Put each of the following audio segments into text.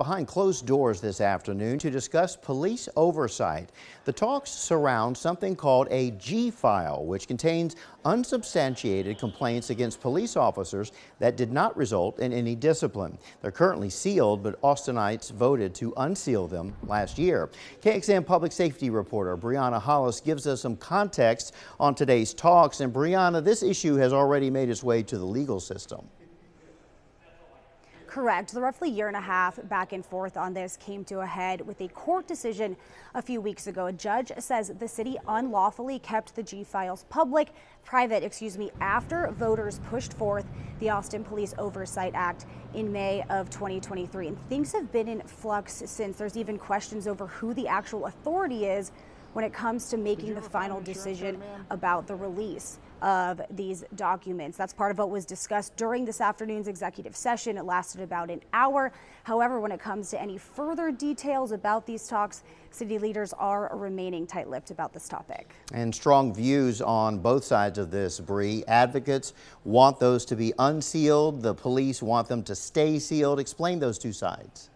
behind closed doors this afternoon to discuss police oversight. The talks surround something called a G file, which contains unsubstantiated complaints against police officers that did not result in any discipline. They're currently sealed, but Austinites voted to unseal them last year. KXAN public safety reporter Brianna Hollis gives us some context on today's talks. And Brianna, this issue has already made its way to the legal system. Correct. The roughly year and a half back and forth on this came to a head with a court decision a few weeks ago. A judge says the city unlawfully kept the G files private, after voters pushed forth the Austin Police Oversight Act in May of 2023. And things have been in flux since. There's even questions over who the actual authority is when it comes to making the final decision about the release of these documents. That's part of what was discussed during this afternoon's executive session. It lasted about an hour. However, when it comes to any further details about these talks, city leaders are remaining tight-lipped about this topic. And strong views on both sides of this, Bree. Advocates want those to be unsealed. The police want them to stay sealed. Explain those two sides.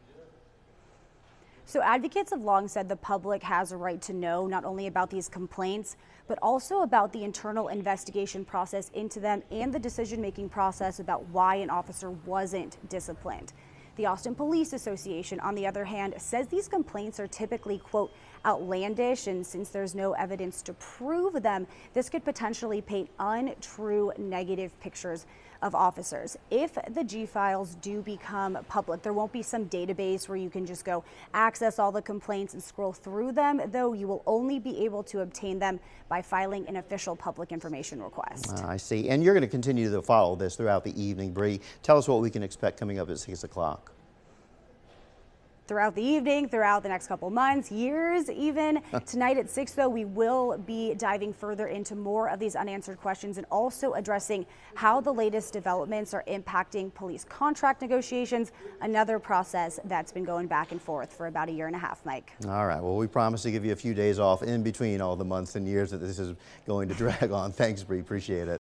So advocates have long said the public has a right to know not only about these complaints, but also about the internal investigation process into them and the decision-making process about why an officer wasn't disciplined. The Austin Police Association, on the other hand, says these complaints are typically, quote, outlandish, and since there's no evidence to prove them, this could potentially paint untrue negative pictures of officers. If the G files do become public, there won't be some database where you can just go access all the complaints and scroll through them, though you will only be able to obtain them by filing an official public information request. I see. And you're going to continue to follow this throughout the evening, Bree. Tell us what we can expect coming up at 6 o'clock. Throughout the evening, throughout the next couple months, years even. Tonight at 6, though, we will be diving further into more of these unanswered questions and also addressing how the latest developments are impacting police contract negotiations, another process that's been going back and forth for about a year and a half, Mike. All right. Well, we promise to give you a few days off in between all the months and years that this is going to drag on. Thanks, Bree. Appreciate it.